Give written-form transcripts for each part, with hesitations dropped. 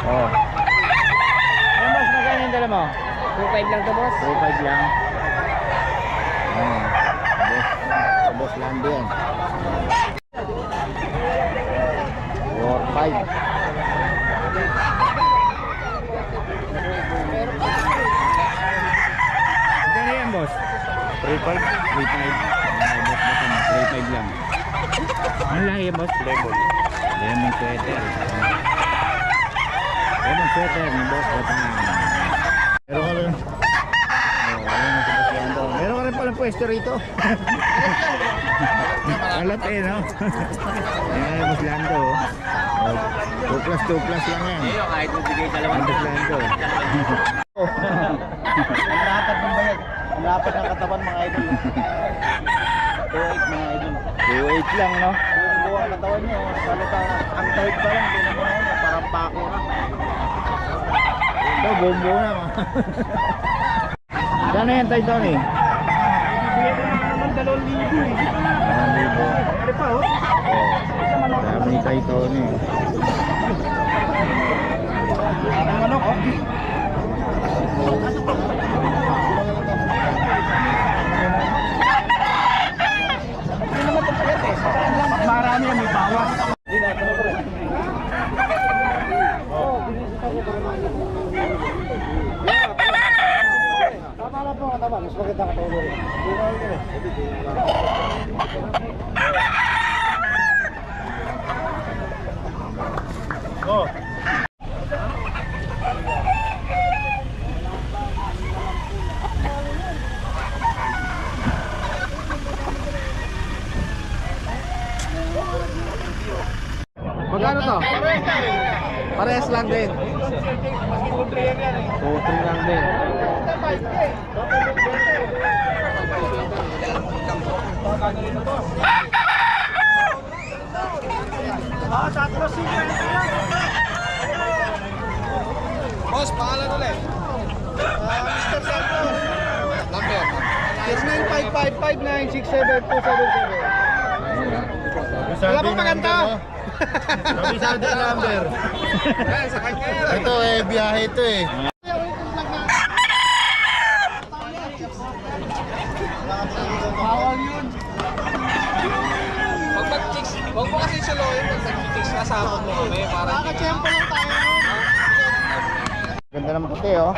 Oh. Ano boss, magkano yung dala mo? 2.5 lang to, boss. 2.5 lang. Oh. Boss Lando yan. 4.5. Magkano yan boss? 3.5. 3.5 lang. Ano lang yan boss? Lemon sweater. Lemon sweater ni boss. Meron ka rin palang pwesto rito. Alat eh, no? Ayan, Boss Lando. 2 plus lang yan. Kahit magbigay ka lang. Boss Lando. Ang lapat ng bayad. Ang lapat ng katawan mga idol. 2.8 mga idol. 2.8 lang, no? Yung buwa ang katawan nyo, salita, ang tight pa lang, hindi naman yun, parang pako na. Ito, bombo na. Saan na yan, Tay Tony? Ibigay ko naman 2,000 eh. 2,000. Ano pa oh? Dami ni Tay Tony. Ang manok oh. Hindi naman ito payat eh. Marami yan, may bawas. Tama na po katama, mas maganda katulog rin. Oh. Magkano to? Parehas lang din. 2-3 lang din. Boss, pangalan ulit. Mr. Santos. Number. 0955-967-277. Wala pong maganda. Kabisado yung number. Sa kanya yan. Ito eh, biyahe ito eh. Bawal yun. Pag mag-chicks, huwag mo kasi suluhin pag mag-chicks kasama mo kami. Nakaka-tsempo lang tayo nun. Ganda naman puti oh.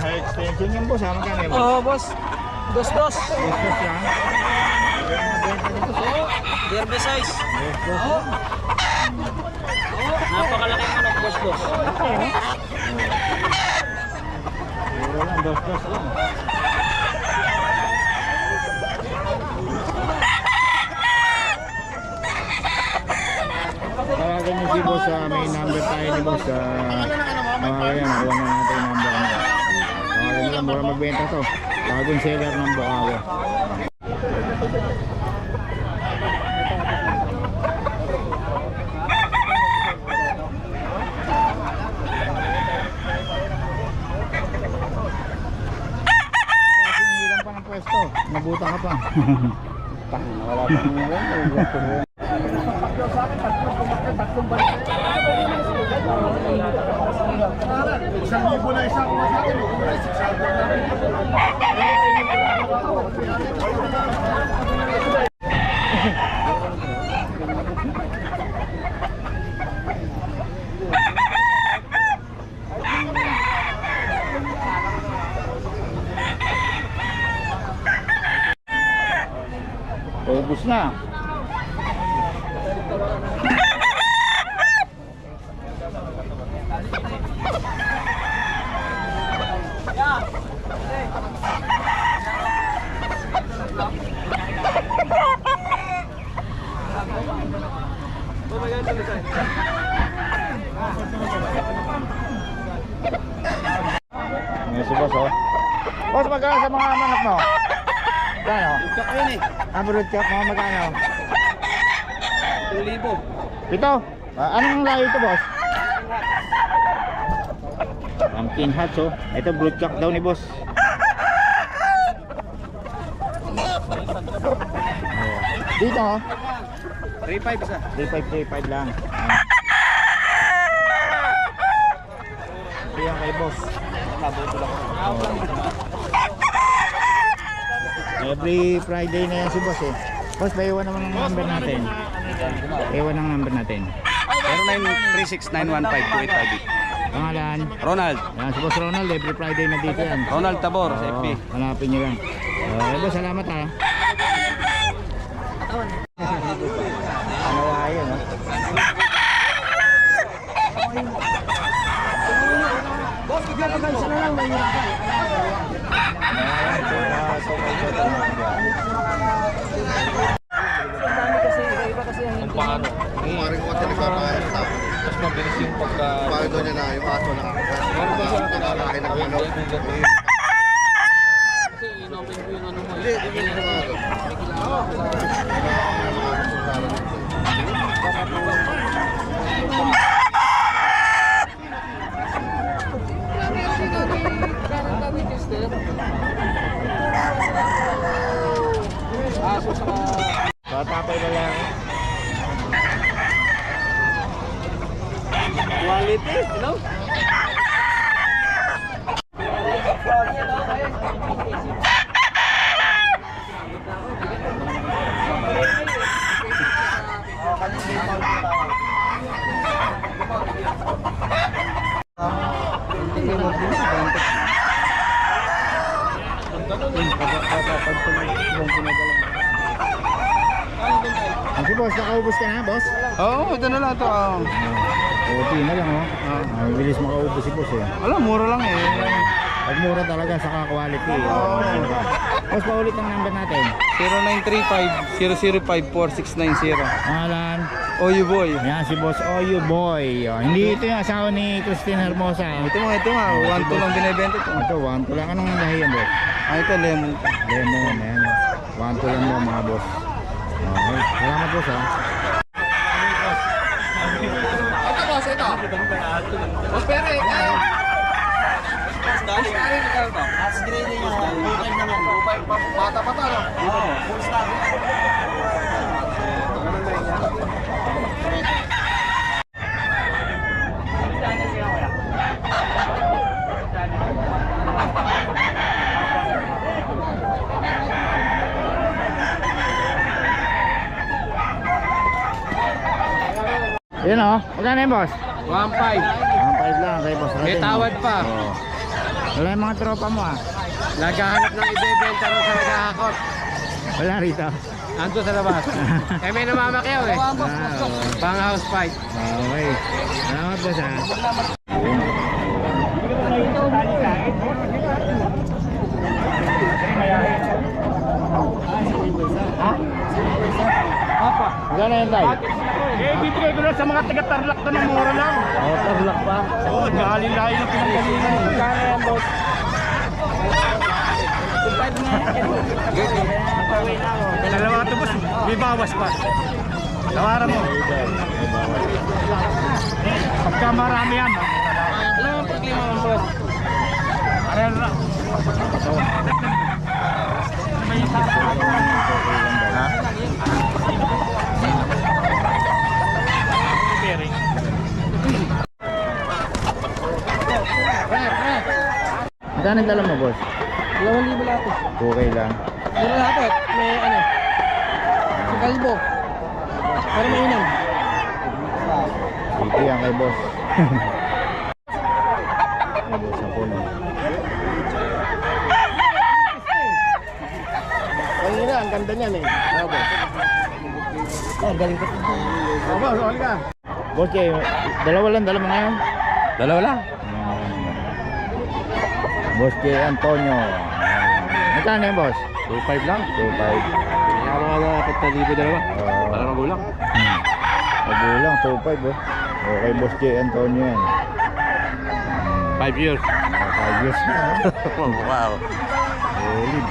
High extension yan boss, magkano yan boss? Oo, boss. Dos-dos. Dos lang. Derby size. Dos. Napakalaki ng manok, dos-dos. Puro lang, dos lang. Tawagan niyo si boss sa may number tayo ni boss sa ayan, nakuha na natin yung number niya. Tawagan niyo lang, mura magbenta to. Bagong seller ng Bukawi. Hindi lang pa ng pwesto, nabuta ka pa. Wala pa ng Isang libo na isang kuha sa akin. Ubus na. Ngayon si boss oh. Boss, magkano sa mga manok mo? Magkano? Ito yun eh. Ang brood chop mo, magkano? Pito. Anong layo ito, boss? Pumpkin hats, oh. Ito, brood cock daw ni boss. Dito, oh. 3.5 isa. 3535 lang. Ito yan kay boss. Every Friday na yan si boss eh. Boss, may iwan naman ang number natin. Iwan ang number natin. 0936-915-2858. Pangalan? Ronald. Yan, si boss Ronald, every Friday na dito yan. Ronald Tabor sa FB. Hanapin nyo lang. Boss, salamat ha. Ano yun, no? Boss, bigyan ka gansa na lang. Maring ko talaga kaya sa mas mabilis yung pagka paano niya na yung aso na nakakain ng ano. Kasi inopen ko yung ano mo. Tatapay na lang. Quality, hello? Si boss, nakaubos ka na, boss? Oo, ito na lang ito. Okay na lang, oh. Mabilis makaubos si boss eh. Alam, mura lang eh. Pag mura talaga, saka quality. Boss, paulit ang number natin. 0935-005-4690. Pangalan? Oyu boy. Yan, si boss Oyu Boy. Hindi ito yung asawa ni Christine Hermosa. Ito nga, 1-2 lang binibenta ito. Ito, 1 lang. Anong dahilan, boss? Ito, lemon. Lemon, ayan. 1 lang daw, mga boss. Okay, salamat boss ha. Ito boss, ito. Boss Pere, kaya. Boss Pere, magkano to? As grading niya, 2.5 naman. Bata pa to, no? Oo, full stock. Yun o, magkano yun boss? 1.5. 1.5 lang kay boss. May tawad pa. Oo. Wala yung mga tropa mo ah. Naghahanap ng ibebenta rin sa nagkakakot. Wala rito. Ando sa labas. Eh may namamakyaw eh. Pang house fight. Okay. Salamat boss ha. Magkano yun tayo? Eh, bibigay ko lang sa mga taga-Tarlac na ng mura lang. Oh, tarlak pa. Oo, galing-layo ng pinagalingan. Magkano yan boss? Dalawa ito boss, may bawas pa. Tawaran mo. Pagka marami yan. Ano ang problema mo boss? Ayan lang. Ha? Magkano yung dala mo boss? 2,000 lahat eh. Okay lang. Mura lahat eh. May ano. Si Kalbo. Para mainam. Ito yan kay boss. Boss ako no. Ang ina, ang ganda niyan eh. Ano boss? Oh, galing ka. Oh, boss, okay ka. Boss Jay, dalawa lang dala mo ngayon? Dalawa lang. Boss Jay Antonio. Magkano yan boss? 2.5 lang. 2.5. Kaya mga dapat na libo dalawa. Para magulang. Magulang, 2.5 oh. Okay, Boss Jay Antonio yan. 5 years. 5 years na oh. Wow. Solid.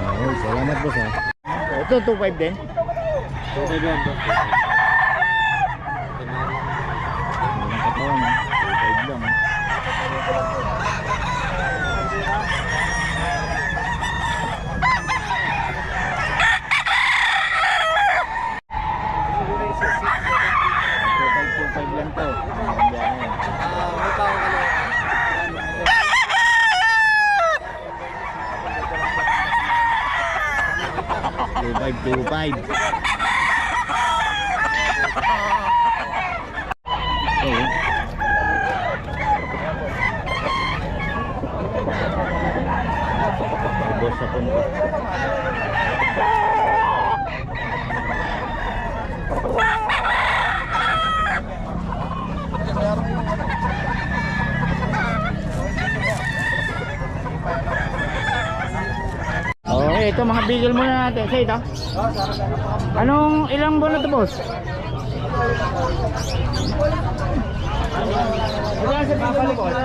Okay, salamat boss ha. Ito, 2.5 din? 2.5 lang. 525. Okay. Boss sa punto. Okay, ito mga bigel muna natin. Say ito. Anong ilang buwan na ito, boss? Wala sa bigel mo, boss.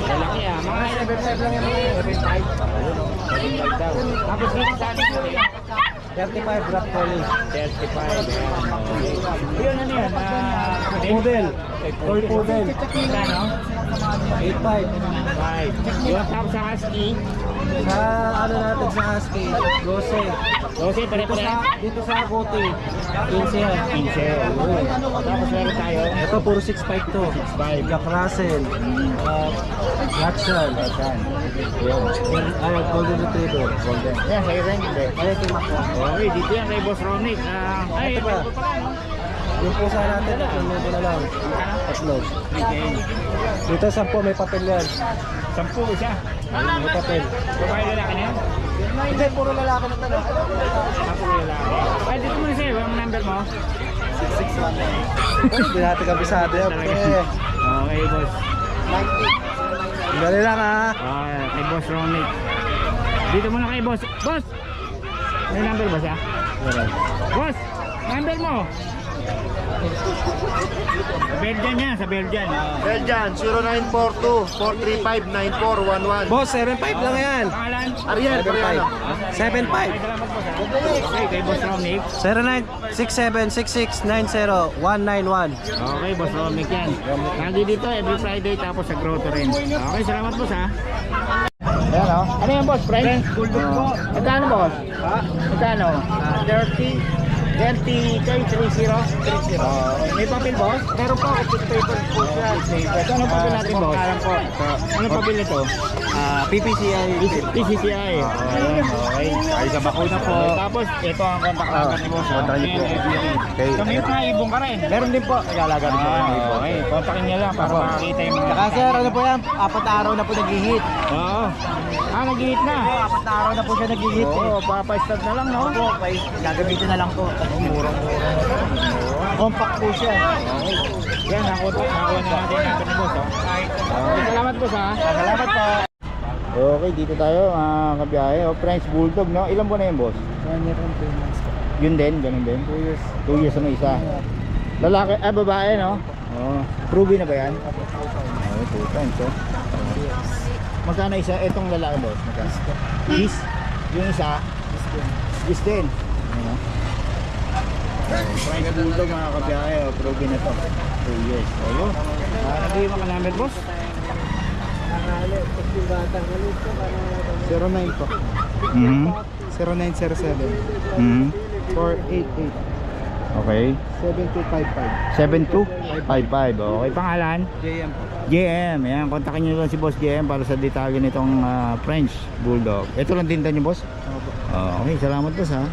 Lalaki ah. Mga 11.5 lang yung mga 11.5. 11.5 daw. Tapos dito sa atin ko rin. 35 drop collie. 35. Yun ano yan? Poodle. Toy poodle. Kano? 8.5. 5. Yung tapos sa husky. Sa ano natin sa husky, 12. Kasi pare-pare. Dito sa Gote, 15 yan. 15. Tapos meron tayo. Ito puro 6.5 to. 6.5. Jack Russell, Dachshund, Golden Retriever. Golden. Yan, sa'yo rin. Hindi. Ay, ito Okay, dito yan kay Boss Ronick. Ay, Ito ba? ito pala, no? yung pusa natin, ito na lang. Tatlo. Dito 10 may papel yan. 10 isa. May papel. Babae lalaki na yan? Hindi, puro lalaki na talaga. 10 lalaki. Ay, dito muna sa'yo. Ang number mo? 661. Hindi natin kabisado yan. Okay, boss. Dali lang ha. Kay Boss Ronick. Dito muna kay Boss. Boss! May number ba siya? Boss! Number mo! Sa Belgian yan, sa Belgian. Belgian, 0942-435-9411. Boss, 7.5 lang yan. Pangalan? Ariel, Mariano. 7.5. Salamat po sa okay, kay Boss Ronick. 0967-6690-191. Okay, Boss Ronick yan. Lagi dito every Friday tapos sa Grotto rin. Okay, salamat boss ha. Ayan o. Ano yan boss? French Bulldog po. Magkano boss? Ha? Magkano? 30K30? May papel boss? Meron po. Paper po siya. Anong papel natin boss? Anong papel nito? PPCI. PCCI. Ayan, okay. Ay, sa bakuna po. Tapos ito ang contact number ni boss. Contact niyo po. Okay. Kami na ibong ka rin. Meron din po. Nag-alaga din po ng ibon. Okay, kontakin niya lang para makakita yung mga... Saka sir, ano po yan? 4 na araw na po nag-hit. Oo. Nag-hit na. 4 na araw na po siya nag-hit. Oo, papa-start na lang, no? Opo, gagamitin na lang po. Murang-mura. Compact po siya. Yan, nakuha na natin yung number ni boss, oh. Okay, salamat boss, ha? Salamat po. Okay, dito tayo, kabiyahe. Oh, French Bulldog, no? Ilan po na yun, boss? 1 year and 2 months. Yun din, ganun din? 2 years. 2 years na isa. Lalaki, babae, no? Oh, Ruby na ba yan? Okay, 2 times, oh. Magkano isa? Itong lalaki, boss? Magkano? Gis? Yung isa? Gis din. Ano? French Bulldog, mga kabiyahe. Oh, Ruby na to. 2 years. O, yun. Nag-iwan ka number, boss? 09 po. 0907 488 Okay. 7255. 7255. Okay, pangalan? JM po. JM. Ayan, kontakin nyo lang si Boss JM para sa detalye nitong French Bulldog. Ito lang tinta niyo, boss? Opo. Okay, salamat boss ha.